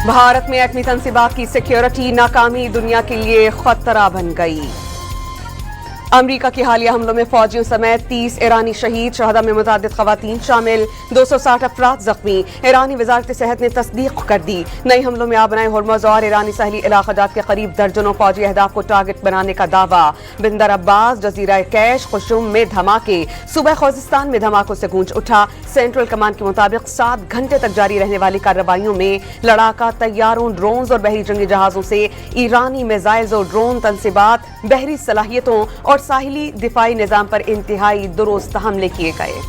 भारत में एटमी तंसीबात की सिक्योरिटी नाकामी दुनिया के लिए खतरा बन गई। अमरीका के हालिया हमलों में फौजियों समेत 30 ईरानी शहीद, शहदा में मुतअद्दिद खवातीन शामिल, 260 अफराद जख्मी। ईरानी वजारत सेहत ने तस्दीक कर दी। नए हमलों में आबनाए हुर्मुज़ और ईरानी साहली इलाक़ाजात के करीब दर्जनों फौजी अहदाफ को टारगेट बनाने का दावा। बंदर अब्बास, जजीरा कैश, खुशुम में धमाके, सुबह खोजिस्तान में धमाकों से गूंज उठा। सेंट्रल कमांड के मुताबिक 7 घंटे तक जारी रहने वाली कार्रवाइयों में लड़ाका तैयारों, ड्रोन्स और बहरी जंगी जहाजों से ईरानी मिसाइल्स और ड्रोन तंसीबात, बहरी सलाहियतों और साहिली दिफाई निजाम पर इंतहाई दुरुस्त हमले किए गए।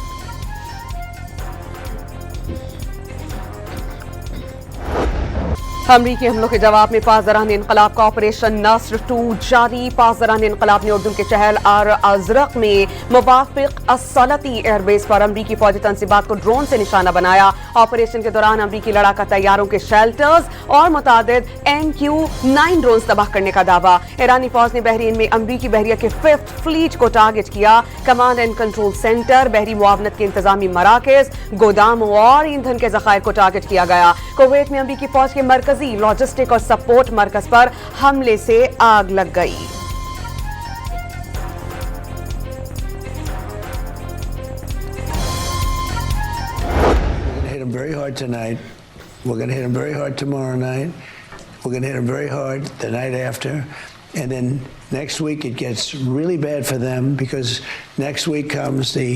अमरीकी हमलों के जवाब में पासदारान इनकलाब का ऑपरेशन नस्र 2 जारी। पासदारान इनकलाब ने उर्दू के शहर और अजरक में मुवाफिक असलती एयरबेस पर अमरीकी फौजी तंसीबात को ड्रोन से निशाना बनाया। ऑपरेशन के दौरान अमरीकी लड़ाका तैयारों के शेल्टर्स और मुतादिद MQ-9 ड्रोन तबाह करने का दावा। ईरानी फौज ने बहरीन में अमरीकी बहरिया के 5th फ्लीट को टारगेट किया। कमांड एंड कंट्रोल सेंटर, बहरी मुआवनत के इंतजामी मराकज, गोदामों और ईंधन के जखायर को टारगेट किया गया। कुवैत में अमरीकी फौज के मरकजी लॉजिस्टिक और सपोर्ट मरकज पर हमले से आग लग गई। Hit them very hard tonight. We're going to hit them very hard tomorrow night. We're going to hit them very hard the night after. And then next week it gets really bad for them because next week comes the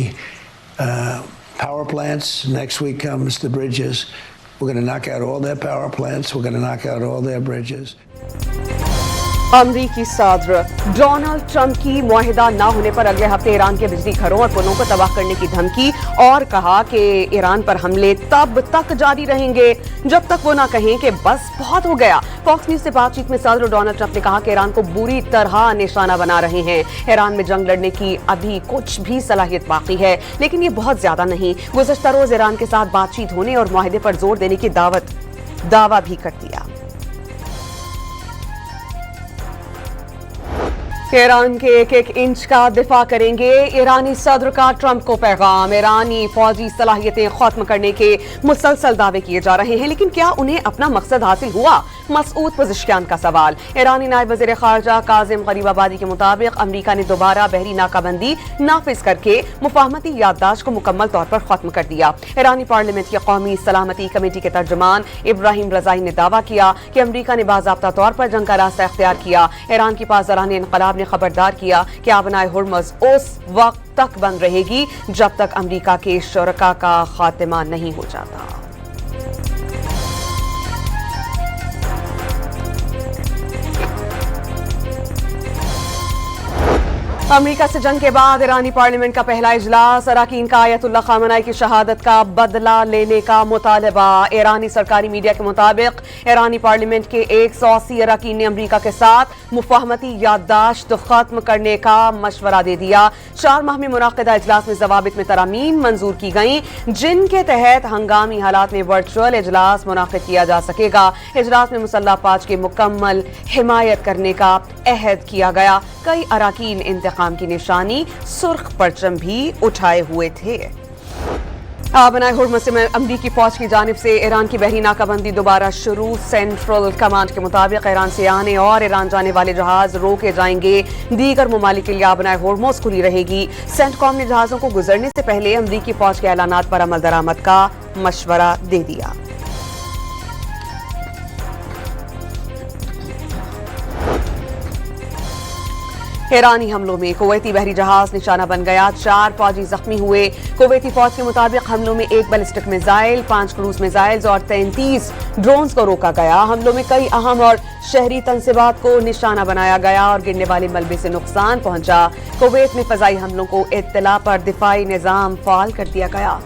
power plants. Next week comes the bridges. We're going to knock out all their power plants. We're going to knock out all their bridges. अमरीकी सदर Donald Trump की मुआहिदा न होने पर अगले हफ्ते Iran के बिजली घरों और पुलों को तबाह करने की धमकी, और कहा कि ईरान पर हमले तब तक जारी रहेंगे जब तक वो ना कहें कि बस बहुत हो गया। फॉक्स न्यूज से बातचीत में सदर डोनाल्ड ट्रंप ने कहा कि ईरान को बुरी तरह निशाना बना रहे हैं। ईरान में जंग लड़ने की अभी कुछ भी सलाहियत बाकी है, लेकिन ये बहुत ज्यादा नहीं। गुज़श्ता रोज ईरान के साथ बातचीत होने और मुआहिदे पर जोर देने की दावा भी कर दिया। ईरान के एक एक इंच का दिफा करेंगे, ईरानी सदर का ट्रंप को पैगाम। ईरानी फौजी सलाहियतें खत्म करने के मुसलसल दावे किए जा रहे हैं, लेकिन क्या उन्हें अपना मकसद हासिल हुआ? मसूद पज़ेश्कियान का सवाल। ईरानी नायब वज़ीर ख़ारजा काज़िम गरीबाबादी के मुताबिक अमरीका ने दोबारा बहरी नाकाबंदी नाफिज करके मुफाहमती याददाश्त को मुकम्मल तौर पर खत्म कर दिया। ईरानी पार्लियामेंट की कौमी सलामती कमेटी के तर्जुमान इब्राहिम रज़ाई ने दावा किया कि अमरीका ने बाज़ाब्ता तौर पर जंग का रास्ता इख्तियार किया। ईरान की पासदारान इनक़लाब ने खबरदार किया कि आबनाए हुर्मुज़ उस वक्त तक बंद रहेगी जब तक अमरीका के शुरका का खात्मा नहीं हो जाता। अमरीका से जंग के बाद ईरानी पार्लियामेंट का पहला इजलास, अराकीन का आयतुल्लाह खामेनी की शहादत का बदला लेने का मुतालबा। ईरानी सरकारी मीडिया के मुताबिक ईरानी पार्लियामेंट के 180 अराकीन ने अमरीका के साथ मुफाहमती याददाश्त खत्म करने का मशवरा दे दिया। 4 माह में मुनाक़िदा इजलास में ज़वाबित में तरामीम मंजूर की गई, जिनके तहत हंगामी हालात में वर्चुअल इजलास मुनाक़िद किया जा सकेगा। इजलास में मुसल्लह अफ़वाज की मुकम्मल हिमायत करने का अहद किया गया। कई अराकीन इंतकाम की निशानी सुर्ख परचम भी उठाए हुए थे। आबनाए हुर्मुज़ में अमरीकी फौज की जानिब से ईरान की बहरी नाकाबंदी दोबारा शुरू। सेंट्रल कमांड के मुताबिक ईरान से आने और ईरान जाने वाले जहाज रोके जाएंगे। दीगर ममालिक के लिए आबनाए हुर्मुज़ खुली रहेगी। सेंटकॉम ने जहाजों को गुजरने से पहले अमरीकी फौज के ऐलानात पर अमल दरामद का मशवरा दे दिया। ईरानी हमलों में कुवैती बहरी जहाज निशाना बन गया, 4 फौजी जख्मी हुए। कुवैती फौज के मुताबिक हमलों में 1 बैलिस्टिक मिसाइल, 5 क्रूज मिसाइल्स और 33 ड्रोन्स को रोका गया। हमलों में कई अहम और शहरी तंसीबात को निशाना बनाया गया और गिरने वाले मलबे से नुकसान पहुंचा। कुवैत में फजाई हमलों को इत्तला पर दिफाई निजाम फाल कर दिया गया।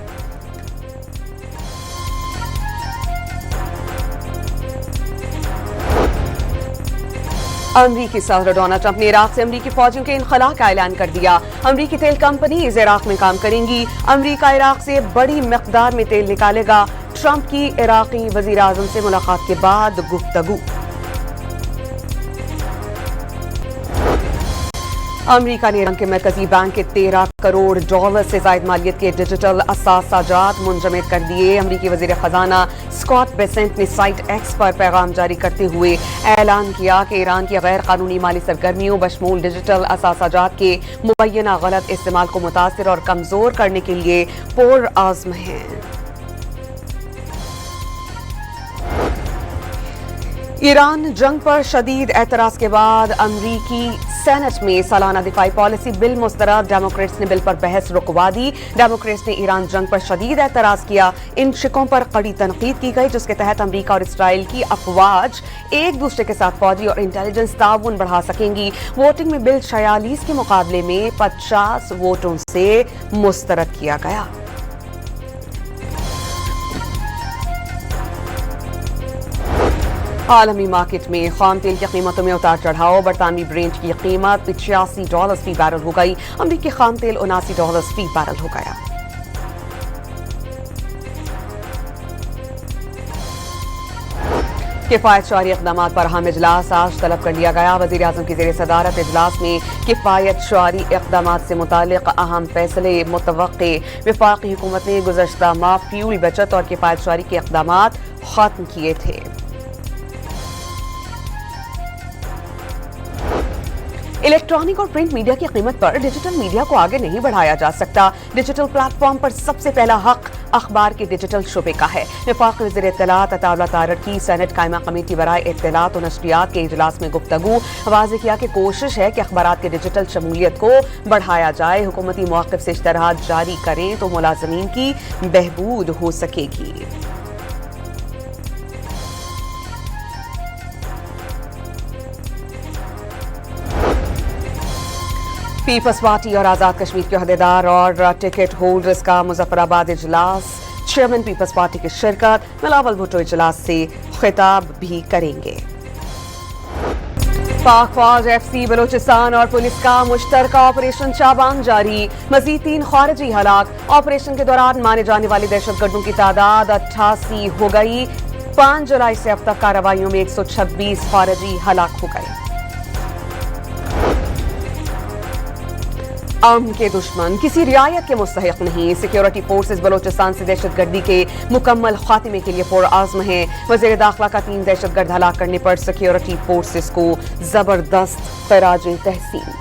अमरीकी सदर डोनाल्ड ट्रंप ने इराक से अमरीकी फौजियों के इनखला का ऐलान कर दिया। अमरीकी तेल कंपनीज इराक में काम करेंगी। अमरीका इराक से बड़ी मिकदार में तेल निकालेगा। ट्रंप की इराकी वजीर आजम से मुलाकात के बाद गुफ्तगू। अमरीका ने ईरान के मरकजी बैंक के $13 करोड़ से जायद मालियत के डिजिटल असासाजात मुंजमद कर दिए। अमरीकी वजीर खजाना स्कॉट बेसेंट ने साइट एक्स पर पैगाम जारी करते हुए ऐलान किया कि ईरान की गैर कानूनी माली सरगर्मियों बशमूल डिजिटल असासाजात के मुबैना गलत इस्तेमाल को मुतासिर और कमजोर करने के लिए पुरआज़्म है। ईरान जंग पर शदीद एतराज के बाद अमरीकी सेनेट में सालाना दिफाई पॉलिसी बिल मुस्तरद। डेमोक्रेट्स ने बिल पर बहस रुकवा दी। डेमोक्रेट्स ने ईरान जंग पर शदीद एतराज किया। इन शिकों पर कड़ी तनकीद की गई जिसके तहत अमरीका और इसराइल की अफवाज एक दूसरे के साथ फौजी और इंटेलिजेंस ताउन बढ़ा सकेंगी। वोटिंग में बिल 46 के मुकाबले में 50 वोटों से मुस्तरद किया गया। आलमी मार्केट में खाम तेल की कीमतों में उतार चढ़ाव। बरतानवी ब्रेंट की कीमत $85 फी बैरल हो गई। अमरीकी खाम तेल $79 फी बैरल हो गया। किफायत शुआरी इक़दाम पर अहम इजलास आज तलब कर लिया गया। वज़ीर आज़म की ज़ेर सदारत इजलास में किफायत शुआरी इक़दाम से मुतालिक अहम फैसले मुतवक्के। वफाकी हुकूमत ने गुज़श्ता माह फ्यूल बचत और किफायत शुआरी के इक़दाम खत्म किए थे। इलेक्ट्रॉनिक और प्रिंट मीडिया की कीमत पर डिजिटल मीडिया को आगे नहीं बढ़ाया जा सकता। डिजिटल प्लेटफॉर्म पर सबसे पहला हक अखबार के डिजिटल शुबे का है। वफाकी वज़ीर इत्तलात अताउल्लाह तारड़ की सेनेट कायमा कमेटी बराए इत्तलात और नशरियात के इजलास में गुफ्तगू। वाज़ेह किया कि कोशिश है कि अखबारात के डिजिटल शमूलियत को बढ़ाया जाए। हुकूमती मौक़िफ़ से इश्तहारात जारी करें तो मुलाज़मीन की बहबूद हो सकेगी। पीपल्स पार्टी और आज़ाद कश्मीर के अहदेदार और टिकट होल्डर्स का मुजफ्फराबाद इजलास। चेयरमैन पीपल्स पार्टी की शिरकत। बिलावल भुट्टो इजलास से खिताब भी करेंगे। पाक फौज FC बलोचिस्तान और पुलिस का मुश्तरका ऑपरेशन चाबान जारी। मजीद 3 खारिजी हलाक। ऑपरेशन के दौरान मारे जाने वाले दहशतगर्दों की तादाद 88 हो गई। 5 जुलाई से अब तक कार्रवाइयों में 126 खारिजी हलाक हो गए। अमन के दुश्मन किसी रियायत के मुस्तहिक नहीं। सिक्योरिटी फोर्सेस बलोचिस्तान से दहशतगर्दी के मुकम्मल खात्मे के लिए पुरआज़्म है। वज़ीर दाखिला का 3 दहशतगर्द हलाक करने पर सिक्योरिटी फोर्सेस को जबरदस्त खराज तहसीन।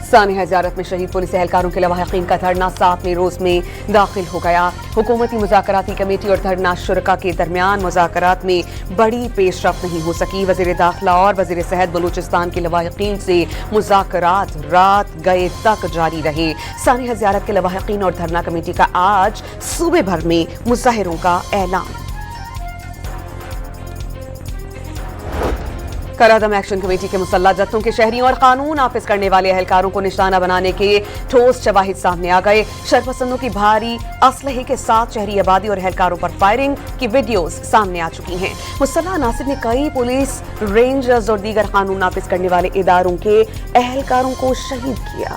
सानिया ज़ियारत में शहीद पुलिस एहलकारों के लवाहिकीन का धरना 7वें रोज में दाखिल हो गया। हुकूमती मुज़ाकराती कमेटी और धरना शुरका के दरमियान मुज़ाकरात में बड़ी पेशरफ्त नहीं हो सकी। वज़ीर दाखिला और वज़ीर सेहत बलूचिस्तान के लवाहिकीन से मुज़ाकरात रात गए तक जारी रहे। सानिया ज़ियारत के लवाहिकीन और धरना कमेटी का आज सूबे भर में मुज़ाहिरों का ऐलान। करादम एक्शन कमेटी के मुसल्लह जत्थों के शहरियों और कानून नाफिज करने वाले एहलकारों को निशाना बनाने के ठोस शवाहिद सामने आ गए। शरपसंदों की भारी असलहे के साथ शहरी आबादी और एहलकारों पर फायरिंग की वीडियोस सामने आ चुकी हैं। मुसल्लह अनासिर ने कई पुलिस, रेंजर्स और दीगर कानून नाफिज करने वाले इदारों के एहलकारों को शहीद किया।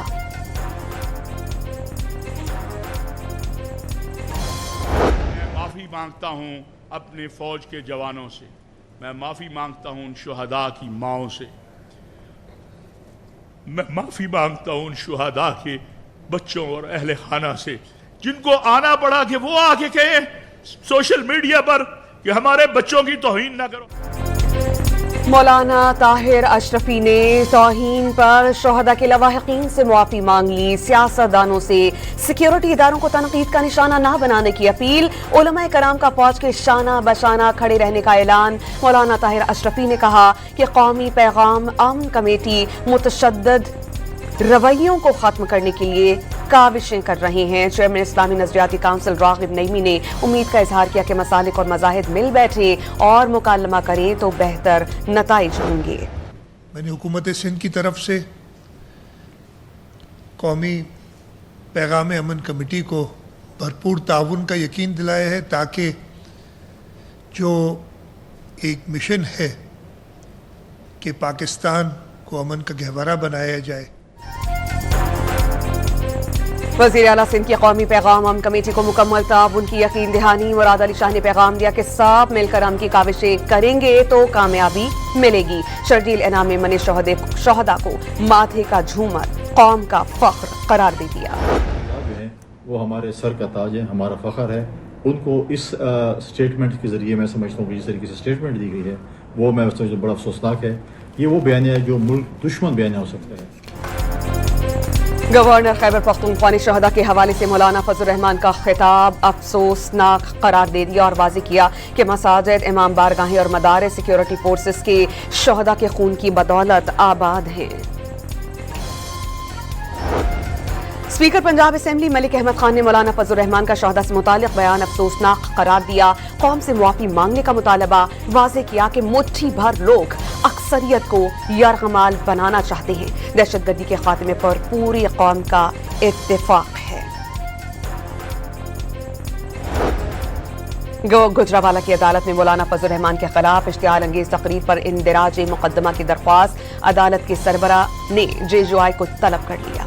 मैं माफी मांगता हूं अपने फौज के जवानों से। मैं माफ़ी मांगता हूं उन शुहदा की माओं से। मैं माफ़ी मांगता हूं उन शुहदा के बच्चों और अहले खाना से जिनको आना पड़ा कि वो आके कहें सोशल मीडिया पर कि हमारे बच्चों की तौहीन ना करो। मौलाना ताहिर अशरफी ने तौहीन पर शुहदा के लवाहिकीन से मुआफ़ी मांग ली। सियासतदानों से सिक्योरिटी इदारों को तनकीद का निशाना न बनाने की अपील। उलमाए कराम का फौज के शाना बशाना खड़े रहने का ऐलान। मौलाना ताहिर अशरफी ने कहा कि कौमी पैगाम अमन कमेटी मुतशद्दिद रवैयों को खत्म करने के लिए काविशें कर रहे हैं। चेयरमैन इस्लामी नजरियाती काउंसिल रागिब नईमी ने उम्मीद का इजहार किया कि मसालिक और मज़ाहिद मिल बैठे और मुकालमा करें तो बेहतर नताइज होंगे। मैंने हुकूमत सिंध की तरफ से कौमी पैगाम अमन कमेटी को भरपूर ताउन का यकीन दिलाया है ताकि जो एक मिशन है कि पाकिस्तान को अमन का गहवारा बनाया जाए। वज़ीर आला सिंध की कौमी पैगाम अमन कमेटी को मुकम्मल ताउन की यकीन दहानी। मुराद अली शाह ने पैगाम दिया कि सब मिलकर अमन की काविशें करेंगे तो कामयाबी मिलेगी। शर्जील इनाम में मने शहदा को माथे का झूमर, कौम का फख्र करार दे दिया। वो हमारे सर का ताज है, हमारा फ़ख्र है। उनको इस स्टेटमेंट के ज़रिए मैं समझता हूँ कि जिस तरीके से स्टेटमेंट दी गई है वो मैं समझता हूँ बड़ा अफसोसनाक है। ये वो बयान है जो मुल्क दुश्मन बयान हो सकता है। गवर्नर खैबर पख्तूनख्वा ने शहदा के हवाले से मौलाना फजल रहमान का खिताब अफसोसनाक करार दे दिया और वाज़ेह किया कि मसाजिद, इमाम बारगाहें और मदारिस सिक्योरिटी फोर्सेस के शहदा के खून की बदौलत आबाद हैं। स्पीकर पंजाब असेंबली मलिक अहमद खान ने मौलाना फजल रहमान का शहदा से मुताल्लिक बयान अफसोसनाक करार दिया। कौम से मुआफ़ी मांगने का मुतालबा, वाज़ेह किया कि मुट्ठी भर लोग अक्सरियत को यरगमाल बनाना चाहते हैं। दहशतगर्दी के खात्मे पर पूरी कौम का इत्तेफाक है। गुजरावाला की अदालत में मौलाना फजल रहमान के खिलाफ इश्तियाल अंगेज तकरीर पर इंदिराज मुकदमा की दरख्वास्त अदालत के सरबराह ने JJI को तलब कर लिया।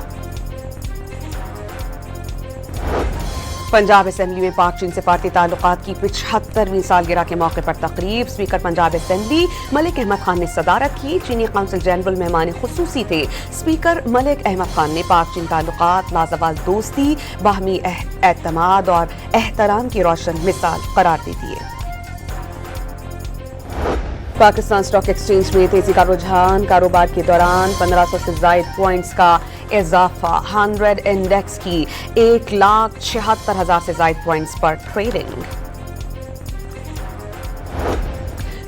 पंजाब असेंबली में पाक चीन सिफारती ताल्लुकात की 75वीं सालगिरह के मौके पर तकरीब। स्पीकर पंजाब असेंबली मलिक अहमद खान ने सदारत की। चीनी कौंसिल जनरल मेहमान खुसूसी थे। स्पीकर मलिक अहमद खान ने पाक चीन ताल्लुकात लाजवाल दोस्ती, बाहमी एतमाद और एहतराम की रोशन मिसाल करार दे दिए। पाकिस्तान स्टॉक एक्सचेंज में तेजी का रुझान। कारोबार के दौरान 1500 से ज़ायद पॉइंट्स का इजाफा। 100 इंडेक्स की 1,76,000 से ज़ायद पॉइंट्स पर ट्रेडिंग।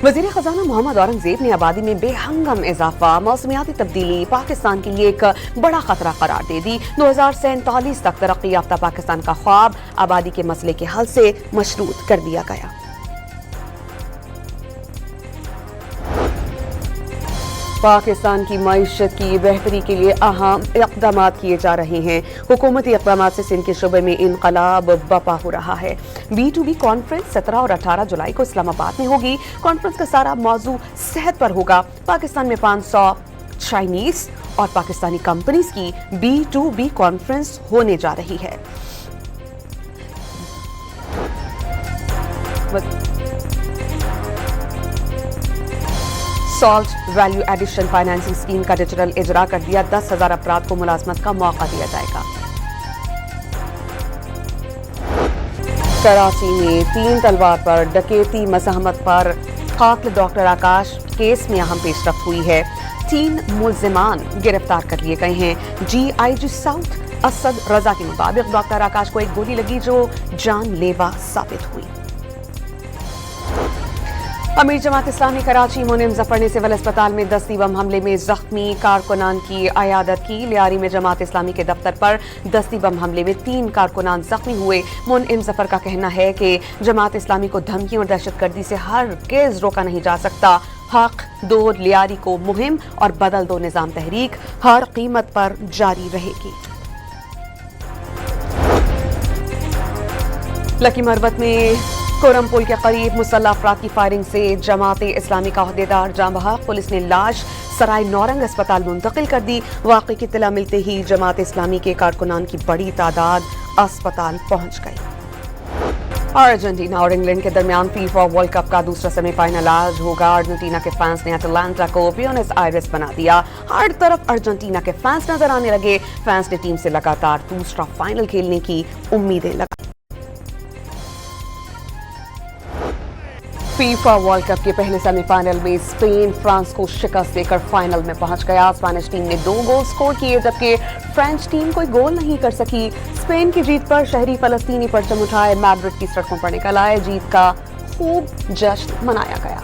वज़ीर खजाना मोहम्मद औरंगजेब ने आबादी में बेहंगम इजाफा, मौसमियाती तब्दीली पाकिस्तान के लिए एक बड़ा खतरा करार दे दी। 2047 तक तरक्की याफ्ता पाकिस्तान का ख्वाब आबादी के मसले के हल से मशरूत कर दिया गया। पाकिस्तान की मईशत की बेहतरी के लिए अहम इक़दाम किए जा रहे हैं। हुकूमती इक़दाम से सिंध के शुबे में इनकलाब बपा हो रहा है। B2B कॉन्फ्रेंस 17 और 18 जुलाई को इस्लामाबाद में होगी। कॉन्फ्रेंस का सारा मौजू सेहत पर होगा। पाकिस्तान में 500 चाइनीज और पाकिस्तानी कंपनीज की B2B कॉन्फ्रेंस होने जा रही है। Salt value addition financing scheme का डिजिटल इजरा कर दिया। 10,000 अफराद को मुलाजमत का मौका दिया जाएगा। कराची में 3 तलवार पर डकैती मज़ाहमत पर कातिल डॉक्टर आकाश केस में अहम पेशरफ्त हुई है। 3 मुल्जिमान गिरफ्तार कर लिए गए हैं। GIG साउथ असद रजा के मुताबिक डॉक्टर आकाश को एक गोली लगी जो जानलेवा साबित हुई। अमीर जमात इस्लामी कराची मुनिम जफर ने सिविल अस्पताल में दस्ती बम हमले में जख्मी कारकुनान की अयादत की। लियारी में जमात इस्लामी के दफ्तर पर दस्ती बम हमले में 3 कारकुनान जख्मी हुए। मुनिम जफर का कहना है कि जमात इस्लामी को धमकी और दहशतगर्दी से हरगिज़ रोका नहीं जा सकता। हक दो लियारी को मुहिम और बदल दो निजाम तहरीक हर कीमत पर जारी रहेगी। लकी मरबत में कोरम पुल के करीब मुसल्लह अफराद की फायरिंग से जमात इस्लामी का अहदेदार जाँ बहक। पुलिस ने लाश सराय नौरंग अस्पताल मुंतकिल कर दी। वाक़े की इत्तला मिलते ही जमात इस्लामी के कारकुनान की बड़ी तादाद अस्पताल पहुंच गई। अर्जेंटीना और इंग्लैंड के दरमियान फीफा वर्ल्ड कप का दूसरा सेमीफाइनल आज होगा। अर्जेंटीना के फैंस ने अटलांटा को ब्यूनस आयरेस बना दिया। हर तरफ अर्जेंटीना के फैंस नजर आने लगे। फैंस ने टीम से लगातार दूसरा फाइनल खेलने की उम्मीदें लगाई। फीफा वर्ल्ड कप के पहले सेमीफाइनल में स्पेन फ्रांस को शिकस्त देकर फाइनल में पहुंच गया। स्पेनिश टीम ने 2 गोल स्कोर किए जबकि फ्रेंच टीम कोई गोल नहीं कर सकी। स्पेन की जीत पर शहरी फलस्तीनी परचम उठाए मैड्रिड की सड़कों पर निकल आए। जीत का खूब जश्न मनाया गया।